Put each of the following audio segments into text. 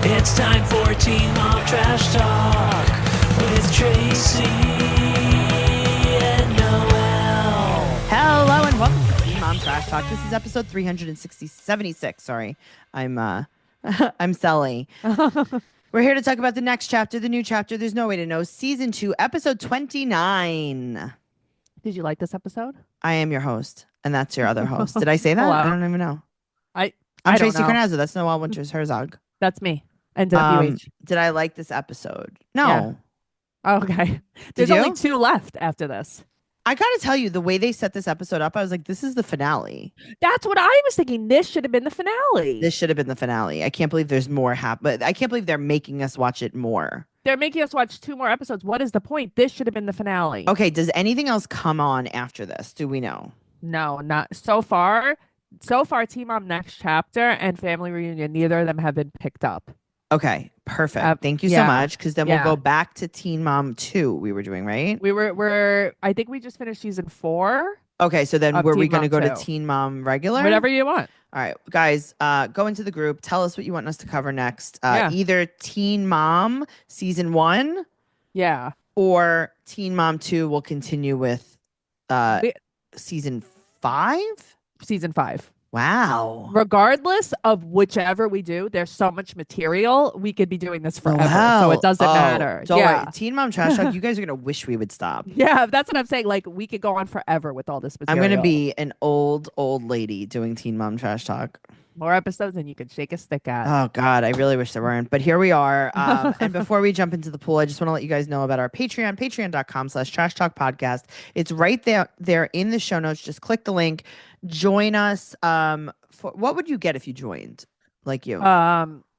It's time for Teen Mom Trash Talk with Tracey and Noelle. Hello and welcome to Teen Mom Trash Talk. This is episode 376. Sorry, I'm I'm Sally. We're here to talk about the next chapter, the new chapter. There's no way to know. Season 2, episode 29. Did you like this episode? I am your host, and that's your other host. Did I say that? Hello. I don't even know. I'm Tracey Carnazzo. That's Noelle Winters Herzog. That's me. And WH. Did I like this episode? No. Yeah. Okay. There's only 2 left after this. I gotta tell you, the way they set this episode up, I was like, this is the finale. That's what I was thinking. This should have been the finale. This should have been the finale. I can't believe there's more but I can't believe they're making us watch it more. They're making us watch 2 more episodes. What is the point? This should have been the finale. Okay, does anything else come on after this? Do we know? No, not so far. So far, Teen Mom Next Chapter and Family Reunion, neither of them have been picked up. Okay, perfect. Thank you so much. Because then we'll go back to Teen Mom 2 we were doing, right? I think we just finished season 4. Okay, so then were we going to go 2. to Teen Mom regular? Whatever you want. All right, guys, go into the group. Tell us what you want us to cover next. Either Teen Mom season 1. Yeah. Or Teen Mom 2 will continue with season 5? Season 5. Wow. Regardless of whichever we do, there's so much material. We could be doing this forever. So it doesn't matter. Don't worry. Teen Mom Trash Talk, you guys are going to wish we would stop. Yeah, that's what I'm saying. Like, we could go on forever with all this material. I'm going to be an old lady doing Teen Mom Trash Talk. More episodes than you can shake a stick at. Oh, God. I really wish there weren't. But here we are. And before we jump into the pool, I just want to let you guys know about our Patreon, patreon.com/Trash Talk Podcast. It's right there in the show notes. Just click the link. Join us. What would you get if you joined? Like you?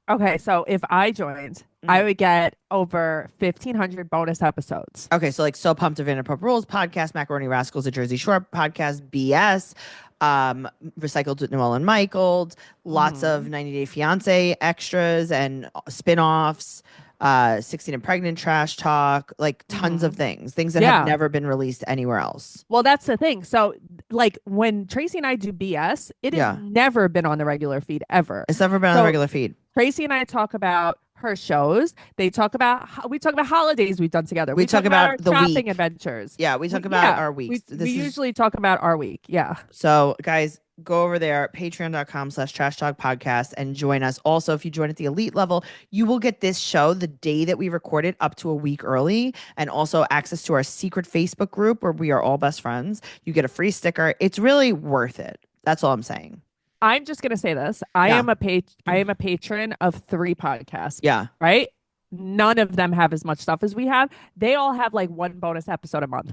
Okay, so if I joined, I would get over 1,500 bonus episodes. Okay, so like So Pumped of Vanderpump Rules podcast, Macaroni Rascals, a Jersey Shore podcast, BS, Recycled with Noelle and Michael, lots of 90 Day Fiance extras and spin-offs, 16 and Pregnant Trash Talk, like tons of things that have never been released anywhere else. Well, that's the thing. So like when Tracey and I do BS, it has never been on the regular feed ever. It's never been on the regular feed. Tracey and I talk about her shows. We talk about holidays we've done together. We talk about the shopping week. Adventures. Yeah, we talk about our weeks. We usually talk about our week. Yeah. So guys, go over there, patreon.com/Trash Talk Podcast, and join us. Also, if you join at the elite level, you will get this show the day that we record it up to a week early, and also access to our secret Facebook group where we are all best friends. You get a free sticker. It's really worth it. That's all I'm saying. I'm just gonna say this. I am a patron of 3 podcasts. Yeah. Right? None of them have as much stuff as we have. They all have like 1 bonus episode a month.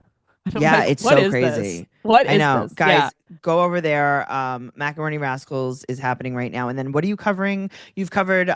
Yeah, like, it's so crazy. This? What is I know. this? Guys, go over there. Macaroni Rascals is happening right now. And then what are you covering? You've covered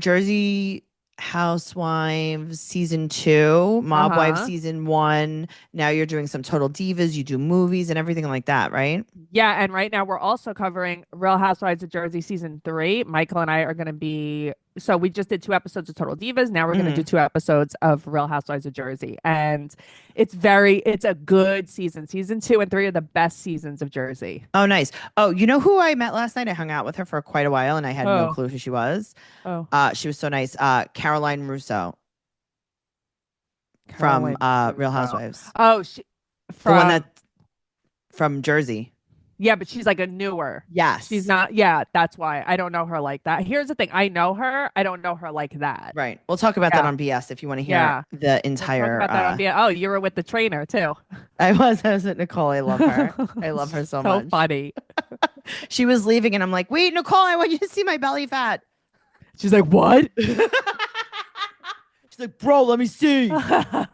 Jersey Housewives season 2, Mob Wives season 1. Now you're doing some Total Divas. You do movies and everything like that, right? Yeah, and right now we're also covering Real Housewives of Jersey season 3. Michael and I are going to be. So we just did 2 episodes of Total Divas. Now we're going to do 2 episodes of Real Housewives of Jersey, and it's a good season. Season 2 and 3 are the best seasons of Jersey. Oh, nice. Oh, you know who I met last night? I hung out with her for quite a while, and I had no clue who she was. Oh, she was so nice. Caroline Russo Caroline from Real Russo. Housewives. Oh, The one from Jersey. Yeah, but she's like a newer. Yes. She's not. Yeah, that's why I don't know her like that. Here's the thing. I know her. I don't know her like that. Right. We'll talk about that on BS if you want to hear the entire. We'll talk about that on BS. Oh, you were with the trainer too. I was with Nicole. I love her. I love her so much. So funny. She was leaving and I'm like, wait, Nicole, I want you to see my belly fat. She's like, what? She's like, bro, let me see. I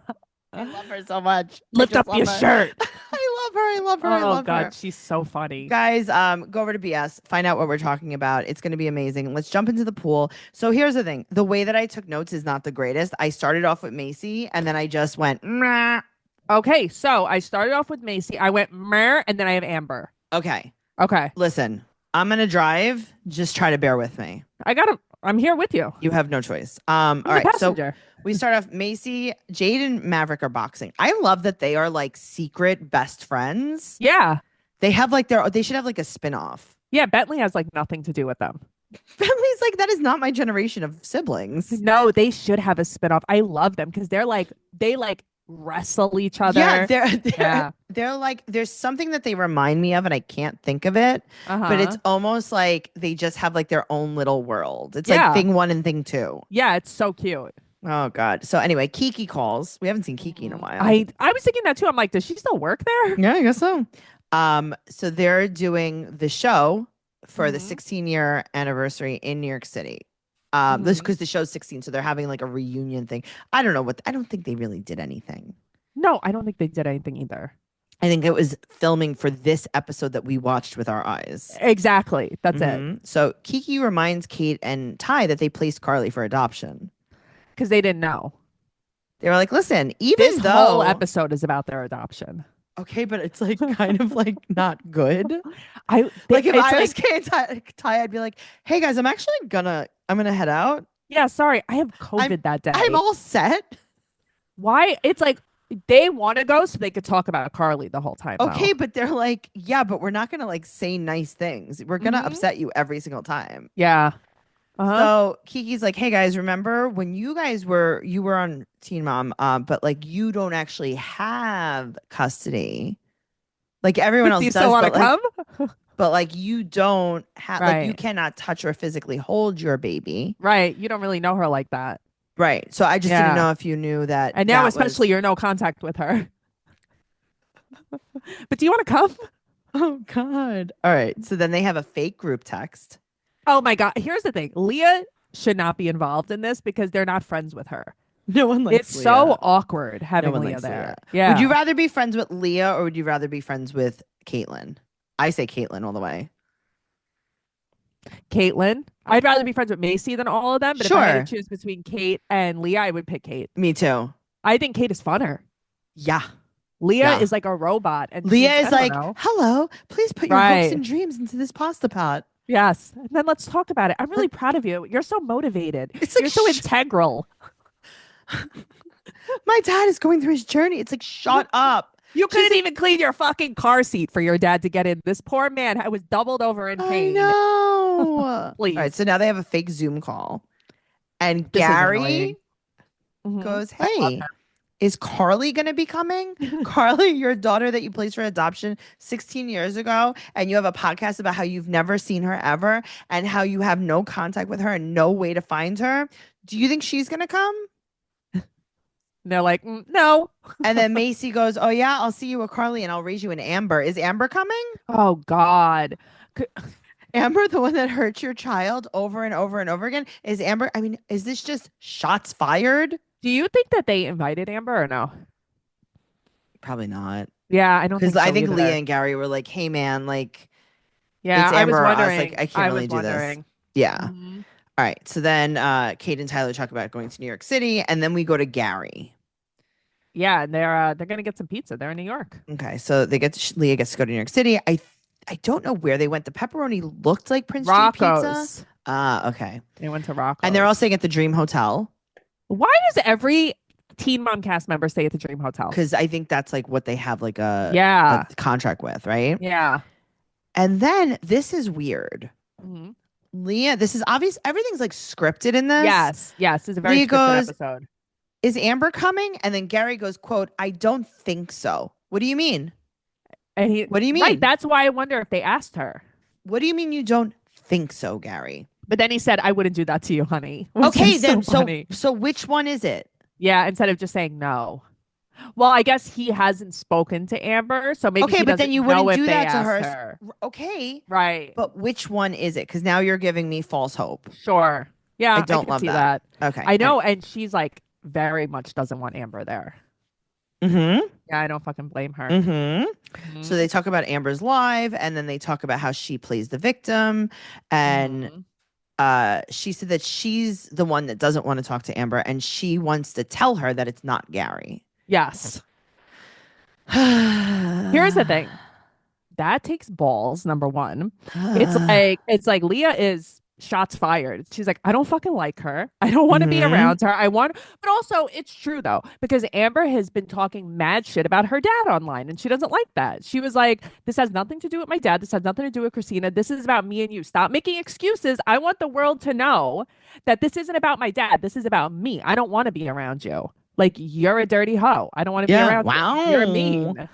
love her so much. Lift up your shirt. I love her. Oh God, she's so funny. Guys, go over to BS, find out what we're talking about. It's going to be amazing. Let's jump into the pool. So here's the thing. The way that I took notes is not the greatest. I started off with Macy and then I just went, meh. Okay, so I started off with Macy. I went, meh, and then I have Amber. Okay. Listen, I'm going to drive. Just try to bear with me. I'm here with you. You have no choice. All right. So we start off Macy, Jade, and Maverick are boxing. I love that they are like secret best friends. Yeah. They have like they should have like a spinoff. Yeah. Bentley has like nothing to do with them. Bentley's like, that is not my generation of siblings. No, they should have a spinoff. I love them because they like wrestle each other. Yeah, Yeah. they're like, there's something that they remind me of, and I can't think of it, but it's Uh-huh. almost like they just have like their own little world. It's like Yeah. thing one and thing two. Yeah, it's so cute. Oh God. So anyway, Kiki calls. We haven't seen Kiki in a while. I was thinking that too. I'm like, does she still work there? Yeah, I guess so. So they're doing the show for the Mhm. 16-year anniversary in New York City. This Mhm. because the show's 16, so they're having like a reunion thing. I don't know I don't think they really did anything. No, I don't think they did anything either. I think it was filming for this episode that we watched with our eyes. Exactly. That's it. Mhm. So Kiki reminds Kate and Ty that they placed Carly for adoption. Because they didn't know. They were like, listen, even This though whole episode is about their adoption. okay, but it's like kind of like not good. Like If it's I like, was Kate and Ty, I'd be like, hey guys, I'm gonna head out. yeah, sorry, I have COVID that day. I'm all set. Why? It's like they want to go so they could talk about Carly the whole time. Okay, though. but they're like, yeah, but we're not gonna like say nice things. We're gonna Mhm. upset you every single time. Yeah. Uh-huh. So Kiki's like, hey guys, remember when you were on Teen Mom, but like you don't actually have custody. Like everyone Do else you does, still want to but like, come? but like you don't have like you Right. cannot touch or physically hold your baby. Right. You don't really know her like that. Right. So I just Yeah. didn't know if you knew that. And now, that especially, was- you're no contact with her. But do you want to come? Oh God. All right. So then they have a fake group text. Oh my God. Here's the thing. Leah should not be involved in this because they're not friends with her. No one likes It's Leah. so awkward having No one Leah likes there. Leah. Yeah. Would you rather be friends with Leah or would you rather be friends with Caitlyn? I say Caitlyn all the way. Caitlyn? I'd rather be friends with Macy than all of them. But if I had Sure. to choose between Kate and Leah, I would pick Kate. Me too. I think Kate is funner. Yeah. Leah Yeah. is like a robot. And Leah she's- is I like, don't know. hello, please put your hopes Right. and dreams into this pasta pot. Yes. And then let's talk about it. I'm really proud of you. You're so motivated. It's like You're so integral. My dad is going through his journey. It's like, shut up. You couldn't even clean your fucking car seat for your dad to get in. This poor man was doubled over in I pain. know. Please. All right. So now they have a fake Zoom call. And This is Gary annoying. Mhm. goes, I love hey, him. is Carly going to be coming? Carly, your daughter that you placed for adoption 16 years ago, and you have a podcast about how you've never seen her ever and how you have no contact with her and no way to find her. Do you think she's going to come? And they're like, no. And then Macy goes, oh, yeah, I'll see you with Carly and I'll raise you an Amber. Is Amber coming? Oh God. Amber, the one that hurt your child over and over and over again? Is Amber, I mean, is this just shots fired? Do you think that they invited Amber or no? Probably not. Yeah, I don't think Because so I think either. Leah and Gary were like, hey, man, like, Yeah, it's I was Amber or us. wondering. Like, I can't really was do this. wondering. Yeah. Mhm. All right. So then Kate and Tyler talk about going to New York City, and then we go to Gary. Yeah, and they're gonna get some pizza. They're in New York. Okay. So Leah gets to go to New York City. I don't know where they went. The pepperoni looked like Prince Street Pizza. Rocco's. Okay. They went to Rocco's. And they're all staying at the Dream Hotel Why does every Teen Mom cast member stay at the Dream Hotel? because I think that's like what they have like Yeah. a contract with, right? Yeah. And then this is weird. Mhm. Leah, this is obvious. Everything's like scripted in this. Yes. Yes. It's a very Leah scripted goes, episode. is Amber coming? And then Gary goes, quote, I don't think so. What do you mean? And he What do you mean? Right. That's why I wonder if they asked her. What do you mean you don't think so, Gary? But then he said, I wouldn't do that to you, honey. Which Okay, is then so funny. so which one is it? Yeah, instead of just saying no. Well, I guess he hasn't spoken to Amber, so maybe Okay, he but then doesn't you know wouldn't if do they that to asked her. Okay, Right. but which one is it? Because now you're giving me false hope. Sure. Yeah, I don't can love see that. that. Okay, I know, and she's like very much doesn't want Amber there. Mm-hmm. Yeah, I don't fucking blame her. Mm-hmm. Mhm. So they talk about Amber's live, and then they talk about how she plays the victim, and Mhm. she said that she's the one that doesn't want to talk to Amber, and she wants to tell her that it's not Gary. Yes. Here's the thing. That takes balls, number one. It's like Leah is shots fired. She's like, I don't fucking like her. I don't want to be around her. But also it's true though, because Amber has been talking mad shit about her dad online and she doesn't like that. She was like, this has nothing to do with my dad. This has nothing to do with Christina. This is about me and you. Stop making excuses. I want the world to know that this isn't about my dad. This is about me. I don't want to be around you. Like, you're a dirty hoe. I don't want to be Yeah. around Wow. you. You're mean.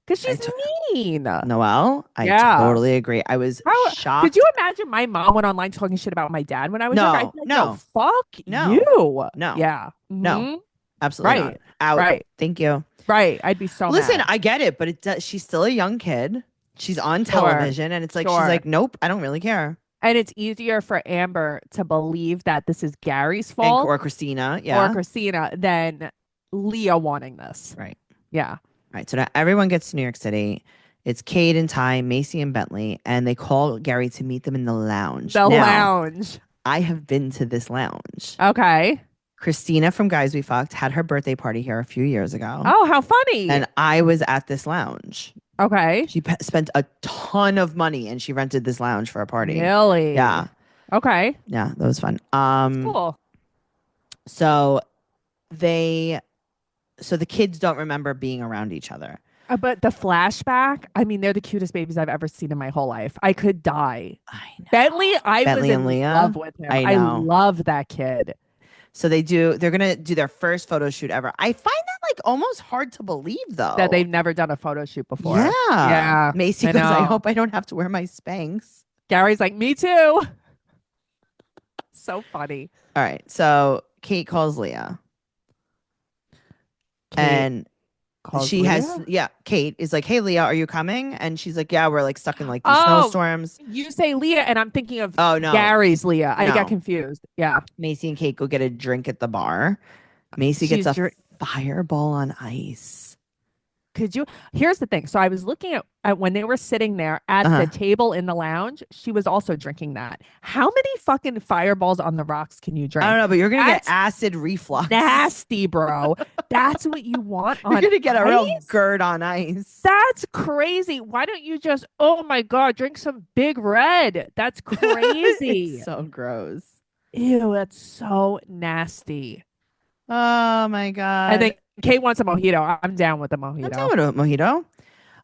Because she's mean. Noelle, I Yeah. totally agree. I was shocked. Could you imagine my mom went online talking shit about my dad when I was younger? I'd be like, No. fuck No. you. No. Yeah. No. Absolutely Right. not. Out. Right. Thank you. Right. I'd be so Listen, mad. I get it, but it does, she's still a young kid. She's on television, and it's like she's like, nope, I don't really care. And it's easier for Amber to believe that this is Gary's fault or Christina, yeah, or Christina than Leah wanting this. Right. Yeah. Right. So now everyone gets to New York City. It's Kate and Ty, Macy and Bentley, and they call Gary to meet them in the lounge. Lounge. I have been to this lounge. Okay. Christina from Guys We Fucked had her birthday party here a few years ago. Oh, how funny. And I was at this lounge. Okay. She spent a ton of money and she rented this lounge for a party. Really? Yeah. Okay. Yeah, that was fun. Cool. So the kids don't remember being around each other. But the flashback, I mean, they're the cutest babies I've ever seen in my whole life. I could die. I know. Bentley, I was in Leah? love with him. I know. I love that kid. So they're going to do their first photo shoot ever. I find that like almost hard to believe though. That they've never done a photo shoot before. Yeah. Yeah. Macy goes, I hope I don't have to wear my Spanx. Gary's like, me too. So funny. All right. So Kate calls Leah. And Kate is like, hey, Leah, are you coming? And she's like, yeah, we're like stuck in like these snowstorms. You say Leah, and I'm thinking of no, Gary's Leah. I got confused. Yeah. Macy and Kate go get a drink at the bar. Macy gets a fireball on ice. Here's the thing. So I was looking at when they were sitting there at the table in the lounge, she was also drinking that. How many fucking fireballs on the rocks can you drink? I don't know, but you're going to get acid reflux. Nasty, bro. That's what you want on ice? You're going to get a real GERD on ice. That's crazy. Why don't you just, oh my God, drink some Big Red? That's crazy. It's so gross. Ew, that's so nasty. Oh my God. I think Kate wants a mojito. I'm down with a mojito. I'm down with a mojito.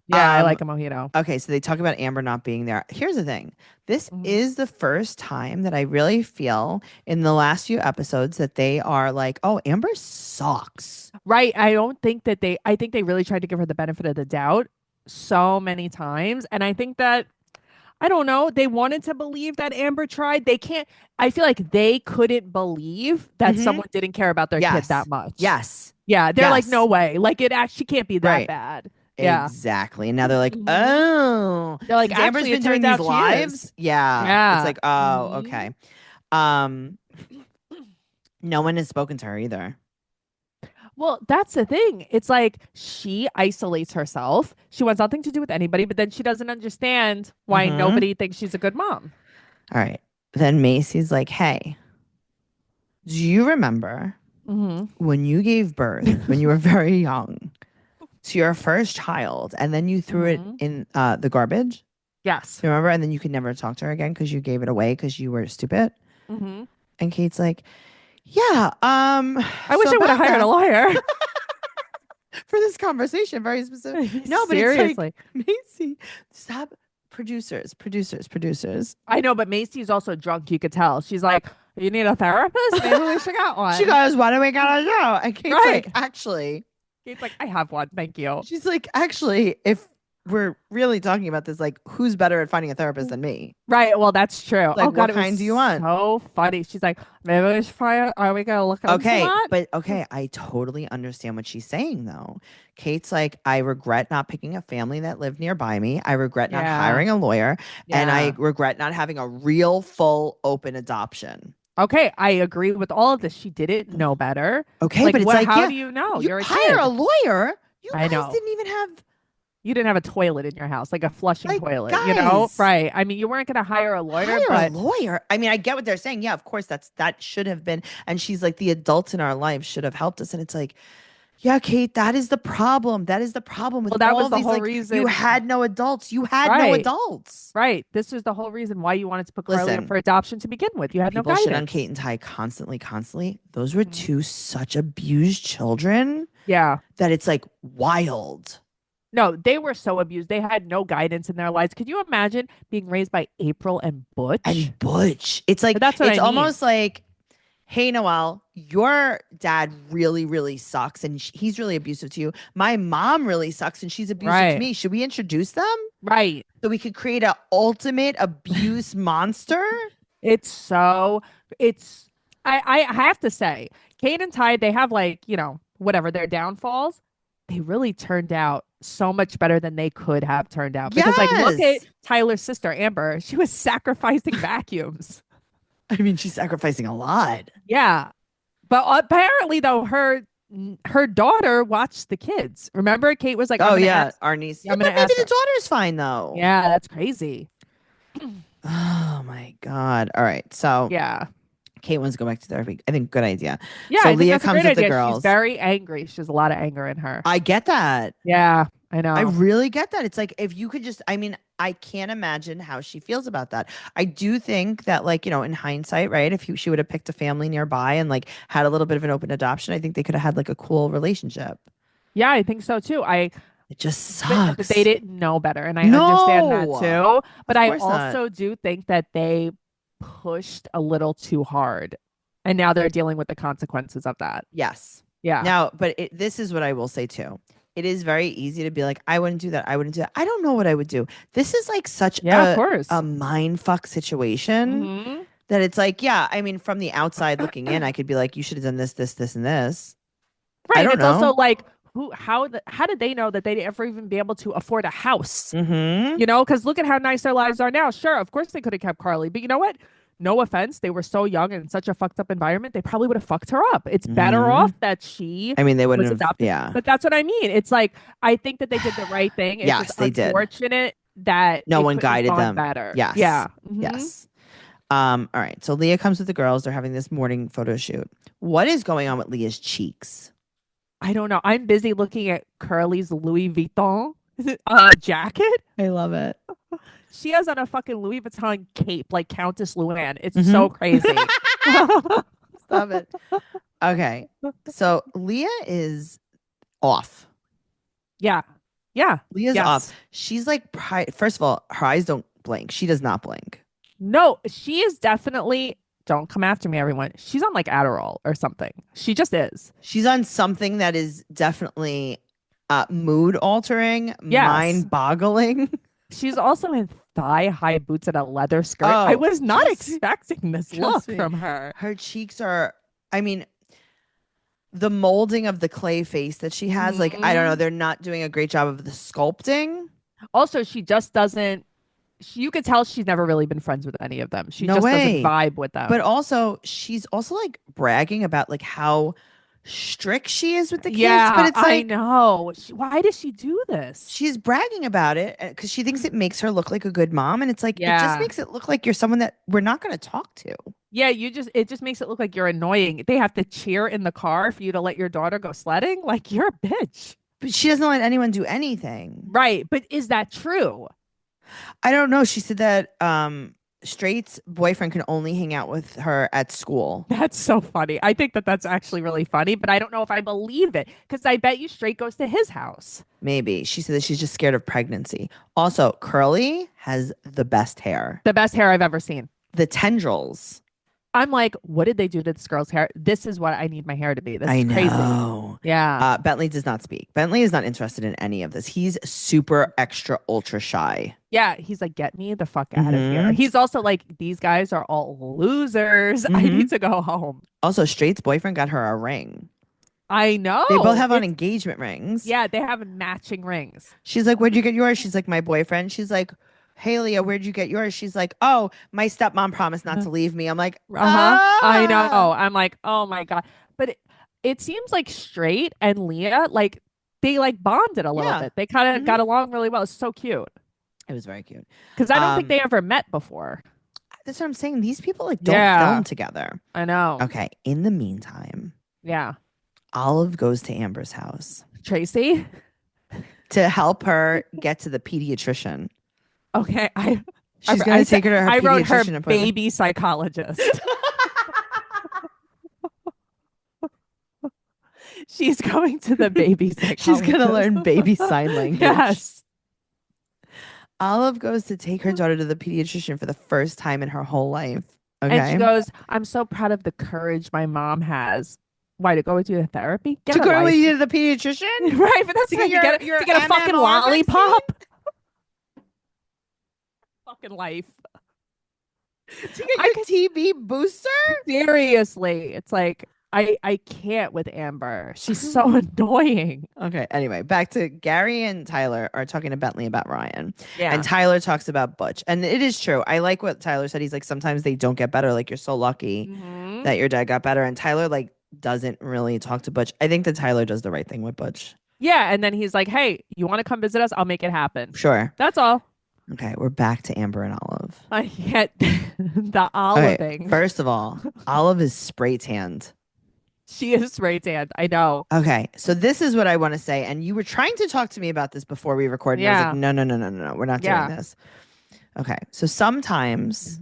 Yeah, I like a mojito. Okay, so they talk about Amber not being there. Here's the thing. This is the first time that I really feel in the last few episodes that they are like, oh, Amber sucks. Right. I think they really tried to give her the benefit of the doubt so many times. And I think that, I don't know, they wanted to believe that Amber tried. I feel like they couldn't believe that someone didn't care about their kid that much. Yes. Yeah. They're like, no way. Like, it actually can't be that bad. Yeah. Exactly. And now they're like, oh. They're like, Amber's been doing these lives. Yeah. Yeah. It's like, oh, okay. No one has spoken to her either. Well, that's the thing. It's like she isolates herself. She wants nothing to do with anybody, but then she doesn't understand why nobody thinks she's a good mom. All right. Then Macy's like, hey, do you remember when you gave birth, when you were very young, to your first child, and then you threw it in the garbage? Yes. You remember? And then you could never talk to her again because you gave it away because you were stupid. And Kate's like, yeah. I wish I would have hired a lawyer for this conversation. Very specific. No, but seriously, it's like, Macy, stop. Producers. I know, but Macy's also drunk. You could tell. She's like, you need a therapist? Maybe we should get one. She goes, why do we gotta go? And Kate's like, actually. Kate's like, I have one. Thank you. She's like, actually, if we're really talking about this, like, who's better at finding a therapist than me? Right. Well, that's true. Like, oh, God, what kind do you want? So funny. She's like, maybe we should find. Are we gonna look into that? But I totally understand what she's saying though. Kate's like, I regret not picking a family that lived nearby me. I regret not hiring a lawyer, and I regret not having a real, full, open adoption. Okay, I agree with all of this. She didn't know better. Okay, but it's like, how do you know? You're a hire kid. a lawyer. You I guys know. didn't even have. You didn't have a toilet in your house, like a flushing toilet, guys, you know? Right. I mean, you weren't going to hire a lawyer, a lawyer. I mean, I get what they're saying. Yeah, of course, that should have been. And she's like, the adults in our lives should have helped us. And it's like, Yeah, Kate, that is the problem. That is the problem with Well, that all was the these. whole Like, you reason. had no adults. You had no Right. adults. Right. This is the whole reason why you wanted to put Carly up Listen, for adoption to begin with. You had no people shit on Kate guidance. and Ty constantly, constantly. Those were Mhm. two such abused children Yeah. that it's like wild. No, they were so abused. They had no guidance in their lives. Could you imagine being raised by April and Butch? And Butch, it's But like, that's what it's I mean. almost like, hey, Noelle, your dad really, really sucks and he's really abusive to you. My mom really sucks and she's abusive to Right. me. Should we introduce them Right. so we could create an ultimate abuse monster? It's so it's I have to say, Kate and Ty, they have like, whatever their downfalls. They really turned out so much better than they could have turned out. Because like look at Yes. Tyler's sister, Amber. She was sacrificing vacuums. I mean, she's sacrificing a lot. Yeah. But apparently though, her daughter watched the kids. Remember, Kate was like, Oh, I'm gonna yeah. ask Our niece. yeah, Yeah, I'm but gonna maybe ask the her. daughter's fine, though. Yeah, that's crazy. Oh, my God. All right. So Yeah. Kate wants to go back to therapy. I think good idea. Yeah, So I think Leah that's a comes great with the idea. She's girls. very angry. She has a lot of anger in her. I get that. Yeah, I know. I really get that. It's like if you could just, I mean, I can't imagine how she feels about that. I do think that, like, in hindsight, right? If she would have picked a family nearby and like had a little bit of an open adoption, I think they could have had like a cool relationship. Yeah, I think so too. It just But they sucks. didn't know better, and I understand that No, too. But of I course not. also do think that they pushed a little too hard, and now they're dealing with the consequences of that. Yes. Yeah. Now, but this is what I will say too. It is very easy to be like, I wouldn't do that. I wouldn't do that. I don't know what I would do. This is like such Yeah, of course. a mind fuck situation Mhm. that it's like, yeah, I mean, from the outside looking in, I could be like, you should have done this, this, this, and this. Right. I don't It's also know. like how did they know that they'd ever even be able to afford a house? Mm-hmm. Because look at how nice their lives are now. Sure, of course they could have kept Carly, but you know what? No offense, they were so young and in such a fucked up environment, they probably would have fucked her up. It's better Mm-hmm. off that she I mean, they wouldn't was have. adopted. Yeah. But that's what I mean. It's like I think that they did the right thing. It's Yes, just they did. unfortunate that No it one couldn't have guided gone them. better. Yes. Yeah. Mhm. Yes. All right. So Leah comes with the girls. They're having this morning photo shoot. What is going on with Leah's cheeks? I don't know. I'm busy looking at Curly's Louis Vuitton jacket. I love it. She has on a fucking Louis Vuitton cape like Countess Luann. It's Mhm. so crazy. Stop it. Okay. So Leah is off. Yeah. Yeah. Leah's Yes. off. She's like, first of all, her eyes don't blink. She does not blink. No, she is definitely, don't come after me, everyone. She's on like Adderall or something. She just is. She's on something that is definitely mood altering, Yes. mind boggling. She's also in thigh high boots and a leather skirt. Oh, I was not trust me. expecting this Trust look me. from her. Her cheeks are, I mean, the molding of the clay face that she has, like, I don't know, Mhm. they're not doing a great job of the sculpting. Also, she just doesn't, you could tell she's never really been friends with any of them. She No just way. doesn't vibe with them. But also, she's also like bragging about like how strict she is with the kids. yeah, But it's I like, know. Why does she do this? she's bragging about it because she thinks it makes her look like a good mom. And it's like, it Yeah. just makes it look like you're someone that we're not going to talk to. Yeah, it just makes it look like you're annoying. They have to cheer in the car for you to let your daughter go sledding. Like you're a bitch. But she doesn't let anyone do anything. Right. But is that true? I don't know. She said that Straight's boyfriend can only hang out with her at school. That's so funny. I think that that's actually really funny, but I don't know if I believe it because I bet you Straight goes to his house. Maybe. She said that she's just scared of pregnancy. Also, Curly has the best hair. The best hair I've ever seen. The tendrils. I'm like, what did they do to this girl's hair? This is what I need my hair to be. This I is crazy. know. Yeah. Bentley does not speak. Bentley is not interested in any of this. He's super extra ultra shy. Yeah. He's like, get me the fuck out of here. Mhm. He's also like, these guys are all losers. I Mhm. need to go home. Also, Straight's boyfriend got her a ring. I know. They both have on It's- engagement rings. Yeah, they have matching rings. She's like, where'd you get yours? She's like, my boyfriend. She's like, hey, Leah, where'd you get yours? She's like, oh, my stepmom promised not to leave me. I'm like, I know. ah. I'm like, oh my God. But it seems like Straight and Leah, like they like bonded a little Yeah. bit. They kind of Mhm. got along really well. It's so cute. It was very cute. Because I don't think they ever met before. That's what I'm saying. These people like don't Yeah. film together. I know. Okay. In the meantime, Yeah. Olive goes to Amber's house Tracey. to help her get to the pediatrician. Okay, She's going to take her to her I wrote her pediatrician appointment. baby psychologist. She's going to the baby psychologist. She's going to learn baby sign language. Yes. Olive goes to take her daughter to the pediatrician for the first time in her whole life. Okay. And she goes, I'm so proud of the courage my mom has. Why, to go with you to therapy? Get to a go life. with you to the pediatrician? Right, but that's To not get to your get a fucking MMR lollipop. Fucking life. To get your TB booster? Seriously. It's like, I can't with Amber. She's so annoying. Okay. Anyway, back to Gary and Tyler are talking to Bentley about Ryan. Yeah. And Tyler talks about Butch. And it is true. I like what Tyler said. He's like, sometimes they don't get better. Like, you're so lucky Mhm. that your dad got better. And Tyler, like, doesn't really talk to Butch. I think that Tyler does the right thing with Butch. Yeah. And then he's like, hey, you want to come visit us? I'll make it happen. Sure. That's all. Okay. We're back to Amber and Olive. I get the Okay, oliving. first of all, Olive is spray tanned. She is spray tanned. I know. Okay, so this is what I want to say. And you were trying to talk to me about this before we recorded. And I was like, no, we're not doing this. Okay, so sometimes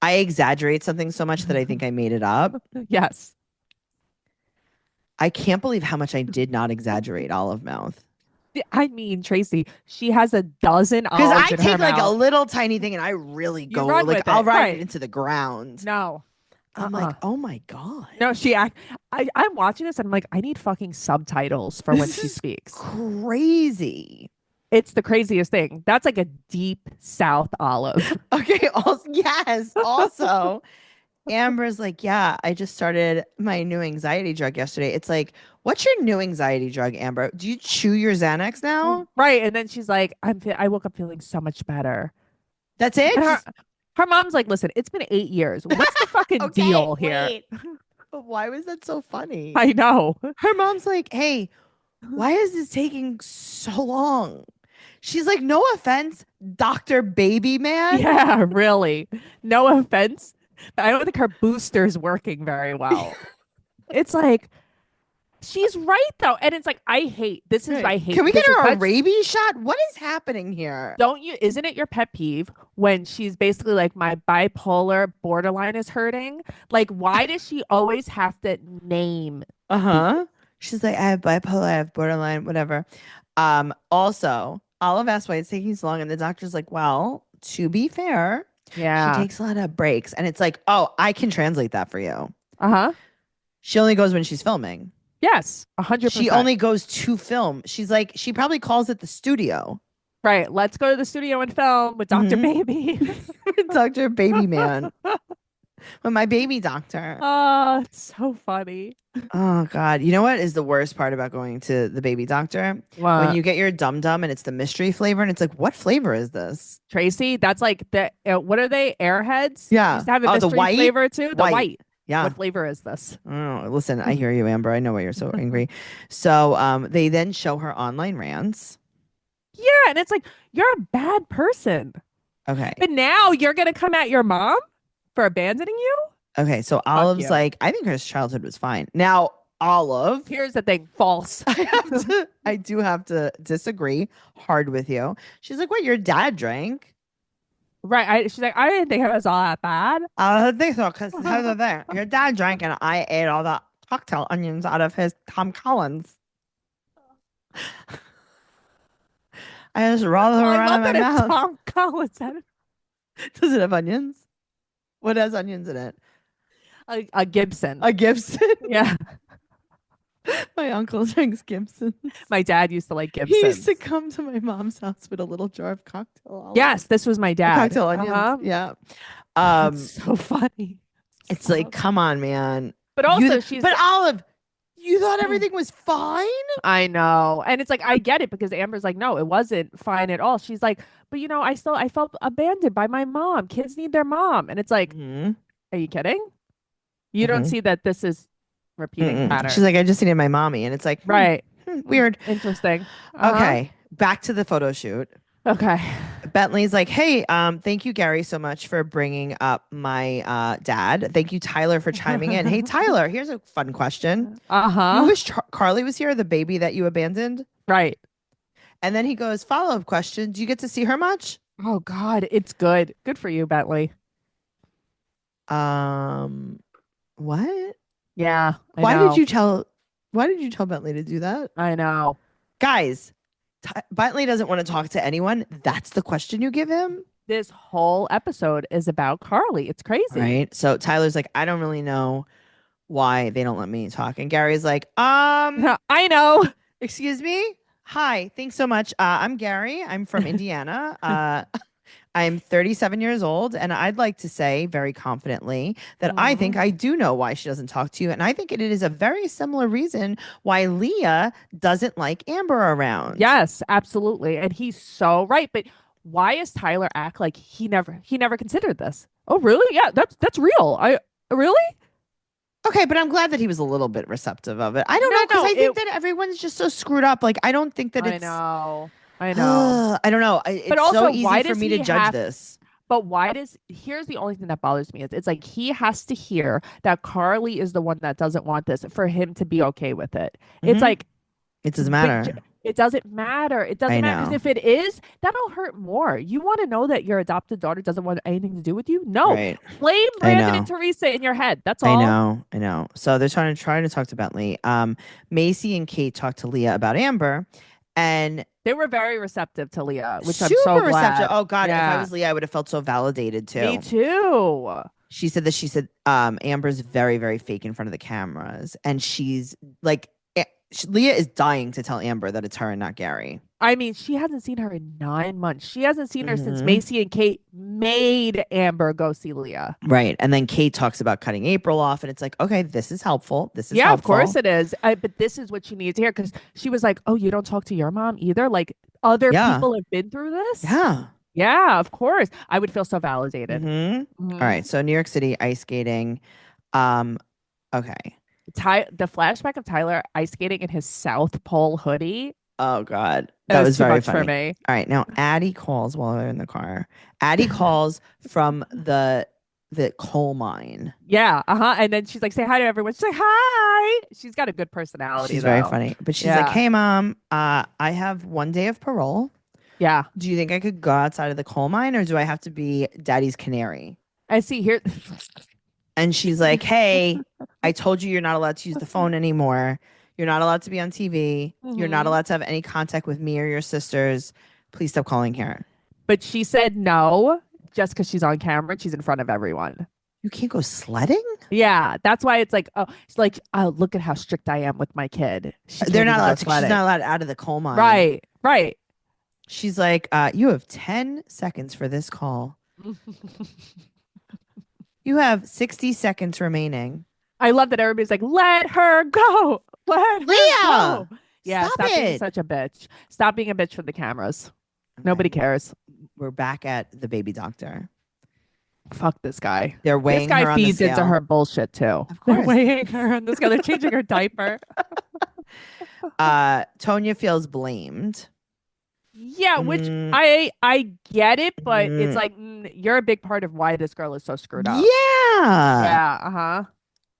I exaggerate something so much that I think I made it up. Yes. I can't believe how much I did not exaggerate Olive mouth. I mean, Tracey, she has a dozen Because olives I in her take like a mouth. little tiny thing and I really go run like with I'll it, ride right. it into the ground. No. I'm like, oh my God. No, I'm watching this and I'm like, I need fucking subtitles for when This she is speaks. Crazy. It's the craziest thing. That's like a deep South olive. Okay. Also, yes. Also, Amber's like, yeah, I just started my new anxiety drug yesterday. It's like, what's your new anxiety drug, Amber? Do you chew your Xanax now? Right. And then she's like, I woke up feeling so much better. That's it? And Just- her mom's like, listen, it's been 8 years. What's the fucking Okay, deal here? wait. But why was that so funny? I know. Her mom's like, hey, why is this taking so long? She's like, no offense, Dr. Baby Man. Yeah, really. No offense. I don't think her booster's working very well. It's like, she's right though. And it's like, I hate. Can we get her a rabies shot? What is happening here? Isn't it your pet peeve when she's basically like, my bipolar borderline is hurting? Like, why does she always have to name? Uh-huh. She's like, I have bipolar, I have borderline, whatever. Also, Olive asked why it's taking so long, and the doctor's like, well, to be fair, Yeah. she takes a lot of breaks. And it's like, oh, I can translate that for you. Uh-huh. She only goes when she's filming. Yes. 100%. She only goes to film. She's like, she probably calls it the studio. Right. Let's go to the studio and film with Dr. Baby. Dr. Baby Man. With my baby doctor. Oh, it's so funny. Oh God. You know what is the worst part about going to the baby doctor? When you get your dum dum and it's the mystery flavor and it's like, what flavor is this? Tracey, that's like the what are they? Airheads? Yeah. Used to have a the mystery white flavor too. The white. Yeah. What flavor is this? Oh, listen, I hear you, Amber. I know why you're so angry. So they then show her online rants. Yeah, and it's like, you're a bad person. Okay. But now you're gonna come at your mom for abandoning you? Okay. So Olive's you. like, I think her childhood was fine. Now, Olive, Here's the thing, false. I do have to disagree hard with you. She's like, what? Your dad drank? Right. She's like, I didn't think it was all that bad. I think so, because here's the thing. Your dad drank and I ate all the cocktail onions out of his Tom Collins. I just roll them I around love in my that it's mouth. Tom Collins said it. Does it have onions? What has onions in it? A Gibson. A Gibson. Yeah. My uncle drinks Gibsons. My dad used to like Gibson. He used to come to my mom's house with a little jar of cocktail olives. Yes, this was my dad. Cocktail onions. Uh-huh. Yeah. That's so funny. It's like, come on, man. But also, But Olive, you thought everything was fine? I know. And it's like, I get it because Amber's like, no, it wasn't fine at all. She's like, but you know, I felt abandoned by my mom. Kids need their mom. And it's like, are you kidding? You don't see that this is repeating pattern. She's like, I just needed my mommy. And it's like, right. Weird. Interesting. Okay. Back to the photo shoot. Okay. Bentley's like, hey, thank you, Gary, so much for bringing up my dad. Thank you, Tyler, for chiming in. Hey, Tyler, here's a fun question. You wish Carly was here, the baby that you abandoned? Right. And then he goes, follow-up question. Do you get to see her much? Oh God, it's good. Good for you, Bentley. What? Yeah, I Why know. did you tell Bentley to do that? I know. Guys, Bentley doesn't want to talk to anyone. That's the question you give him? This whole episode is about Carly. It's crazy. Right. So Tyler's like, I don't really know why they don't let me talk. And Gary's like, I know. excuse me. Hi, thanks so much. I'm Gary. I'm from Indiana. I'm 37 years old, and I'd like to say very confidently that I think I do know why she doesn't talk to you. And I think it is a very similar reason why Leah doesn't like Amber around. Yes, absolutely. And he's so right. But why does Tyler act like he never considered this? Oh, really? Yeah, that's real. I really? Okay, but I'm glad that he was a little bit receptive of it. I don't know, because I think that everyone's just so screwed up. Like, I don't think that it's. I know. I don't know. It's But also, so easy why for does me to he judge have- this. But here's the only thing that bothers me is it's like he has to hear that Carly is the one that doesn't want this for him to be okay with it. It's like it doesn't matter. It doesn't matter. It doesn't matter because if it is, that'll hurt more. You want to know that your adopted daughter doesn't want anything to do with you? No. Right. Blame Brandon and Teresa in your head. That's all. I know. So they're trying to talk to Bentley. Macy and Kate talked to Leah about Amber, and they were very receptive to Leah, which super I'm so glad. receptive. Oh God, if I was Leah, I would have felt so validated too. Me too. She said Amber's very, very fake in front of the cameras, and she's like, Leah is dying to tell Amber that it's her and not Gary. I mean, she hasn't seen her in 9 months. She hasn't seen her since Macy and Kate made Amber go see Leah. Right. And then Kate talks about cutting April off, and it's like, okay, this is helpful. This is helpful. Of course it is. But this is what she needs to hear, because she was like, oh, you don't talk to your mom either? Like, other people have been through this? Yeah. Yeah, of course. I would feel so validated. All right. So New York City ice skating. Okay. The flashback of Tyler ice skating in his South Pole hoodie. Oh God, that was very much funny for me. All right, now Addie calls while they're in the car. Addie calls from the coal mine. Yeah, and then she's like, "Say hi to everyone." She's like, "Hi." She's got a good personality. She's very funny, but she's like, "Hey, Mom, I have 1 day of parole. Yeah. Do you think I could go outside of the coal mine, or do I have to be Daddy's canary?" I see here. And she's like, hey, I told you you're not allowed to use the phone anymore. You're not allowed to be on TV. You're not allowed to have any contact with me or your sisters. Please stop calling here. But she said no, just because she's on camera. She's in front of everyone. You can't go sledding? Yeah, that's why it's like, oh, look at how strict I am with my kid. They're not allowed to. She's not allowed out of the coal mine. Right. She's like, you have 10 seconds for this call. You have 60 seconds remaining. I love that everybody's like, let her go. Let her go. Yeah, stop being such a bitch. Stop being a bitch for the cameras. Okay. Nobody cares. We're back at the baby doctor. Fuck this guy. They're weighing her on the scale. This guy feeds into her bullshit too. Of course. They're weighing her on the scale. They're changing her diaper. Tonya feels blamed. Yeah, which I get it, but it's like you're a big part of why this girl is so screwed up. Yeah.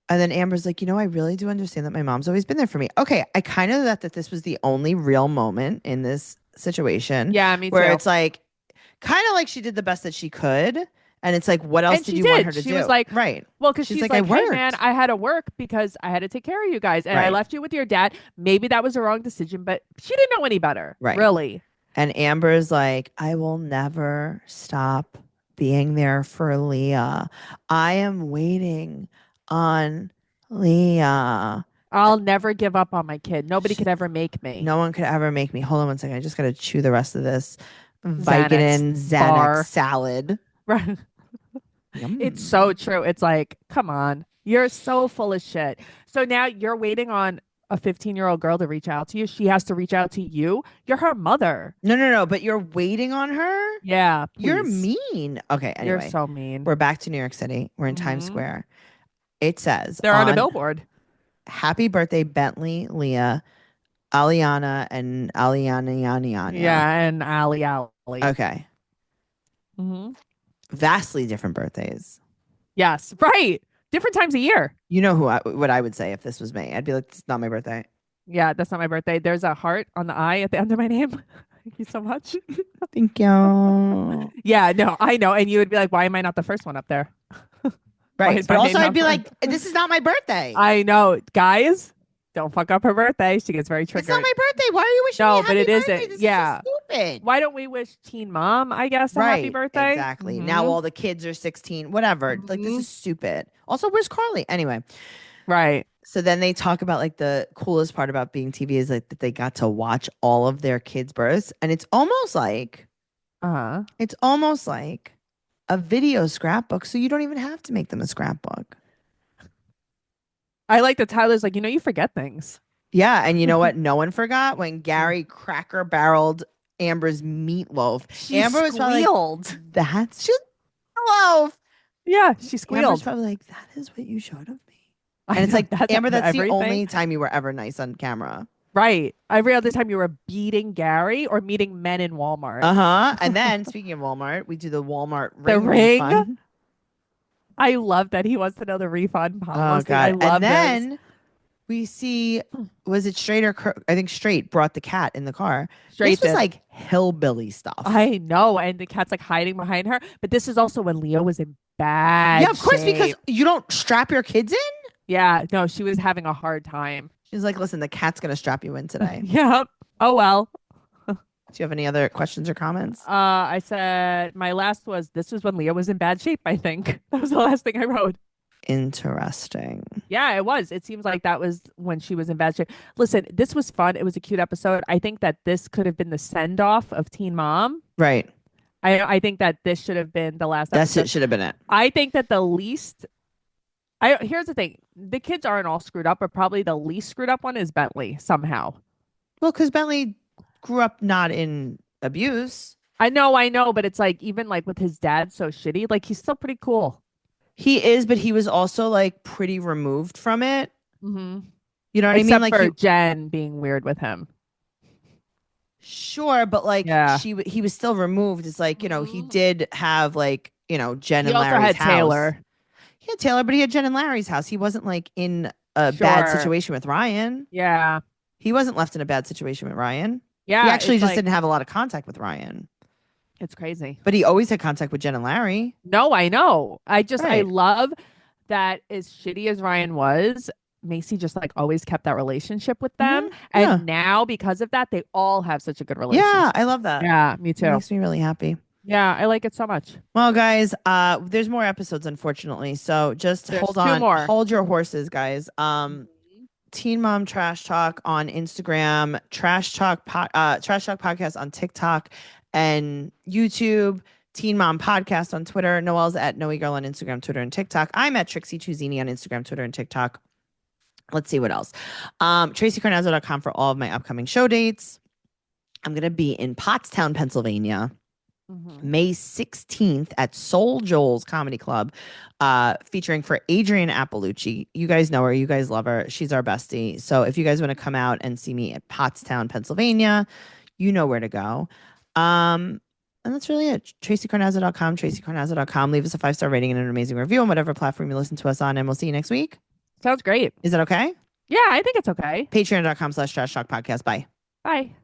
And then Amber's like, I really do understand that my mom's always been there for me. Okay, I kind of thought that this was the only real moment in this situation. Yeah, me too. Where it's like, kind of like she did the best that she could. And it's like, what else did you want her to do? She was like, right. Well, because she's like, hey, man, I had to work because I had to take care of you guys. And I left you with your dad. Maybe that was the wrong decision, but she didn't know any better. Right. Really. And Amber's like, I will never stop being there for Leah. I am waiting on Leah. I'll never give up on my kid. Nobody could ever make me. No one could ever make me. Hold on 1 second. I just got to chew the rest of this Vicodin Xanax salad. Right. It's so true. It's like, come on. You're so full of shit. So now you're waiting on a 15-year-old girl to reach out to you. She has to reach out to you. You're her mother. No. But you're waiting on her? Yeah. Please. You're mean. Okay. Anyway. You're so mean. We're back to New York City. We're in Times Square. It says they're on a billboard. Happy birthday, Bentley, Leah, Aliana, and Aliana. Yeah, and Ali. Okay. Mm-hmm. Vastly different birthdays. Yes, right. Different times a year. You know what I would say if this was me. I'd be like, it's not my birthday. Yeah, that's not my birthday. There's a heart on the I at the end of my name. Thank you so much. Thank you. Yeah, no, I know. And you would be like, why am I not the first one up there? Why Right. is But my also name I'd be not like, this is not my birthday. I know. Guys, don't fuck up her birthday. She gets very It's not triggered. my birthday. Why are you wishing me No, a but happy it birthday? isn't. This Yeah. is so stupid. Why don't we wish Teen Mom, I guess, a happy Right. birthday? Exactly. Now all the kids are 16, whatever. Like, this is stupid. Also, where's Carly? Anyway. Right. So then they talk about like the coolest part about being TV is like that they got to watch all of their kids' births. And it's almost like Uh-huh. a video scrapbook. So you don't even have to make them a scrapbook. I like that Tyler's like, you forget things. Yeah. And you know what? No one forgot when Gary cracker barreled Amber's meatloaf. She Amber was probably squealed. like, that's just meatloaf. Yeah, she Amber's squealed. probably like, that is what you showed of me. I And it's know, like, Amber, that's everything. the only time you were ever nice on camera. Right. Every other time you were beating Gary or meeting men in Walmart. Uh-huh. And then speaking of Walmart, we do the Walmart The ring. ring? I love that he wants to know the refund policy. Oh God. I love And then this. we see, was it Straight or I think Straight brought the cat in the car. Straight This was did. like hillbilly stuff. I know. And the cat's like hiding behind her. But this is also when Leo was in bad Yeah, of course, shape. because you don't strap your kids in. Yeah, no, she was having a hard time. She's like, listen, the cat's gonna strap you in today. Yep. Oh well. Do you have any other questions or comments? I said my last was this was when Leo was in bad shape, I think. That was the last thing I wrote. Interesting. Yeah, it was. It seems like that was when she was in bad shape. Listen, this was fun. It was a cute episode. I think that this could have been the send off of Teen Mom. Right. I think that this should have been the last That's episode. it. Should have been it. I think that the least here's the thing. The kids aren't all screwed up, but probably the least screwed up one is Bentley somehow. Well, because Bentley grew up not in abuse. I know, but it's like even like with his dad so shitty, like he's still pretty cool. He is, but he was also like pretty removed from it. Mm-hmm. You know what I mean? Except Like for Jen being weird with him. sure, but like Yeah. he was still removed. It's like, he did have like, Jen He and also Larry's had house. Taylor. He had Taylor, but he had Jen and Larry's house. He wasn't like in a bad Sure. situation with Ryan. Yeah. He wasn't left in a bad situation with Ryan. Yeah. He actually it's just like- didn't have a lot of contact with Ryan. It's crazy. But he always had contact with Jen and Larry. No, I know. I Right. love that as shitty as Ryan was, Macy just like always kept that relationship with them. And now because of that, they all have such a good relationship. Yeah, I love that. Yeah, me It too. makes me really happy. Yeah, I like it so much. Well, guys, there's more episodes, unfortunately. So just There's hold 2 on. more. Hold your horses, guys. Teen Mom Trash Talk on Instagram, Trash Talk Podcast on TikTok and YouTube, Teen Mom Podcast on Twitter. Noelle's at Noe Girl on Instagram, Twitter, and TikTok. I'm at Trixie Tuzini on Instagram, Twitter, and TikTok. Let's see what else. TraceyCarnazzo.com for all of my upcoming show dates. I'm going to be in Pottstown, Pennsylvania, May 16th at Soul Joel's Comedy Club, featuring for Adrienne Appalucci. You guys know her. You guys love her. She's our bestie. So if you guys want to come out and see me at Pottstown, Pennsylvania, you know where to go. And that's really it. TraceyCarnazzo.com, TraceyCarnazzo.com. Leave us a 5-star rating and an amazing review on whatever platform you listen to us on, and we'll see you next week. Sounds great. Is that okay? Yeah, I think it's okay. Patreon.com/Trash Talk Podcast. Bye. Bye.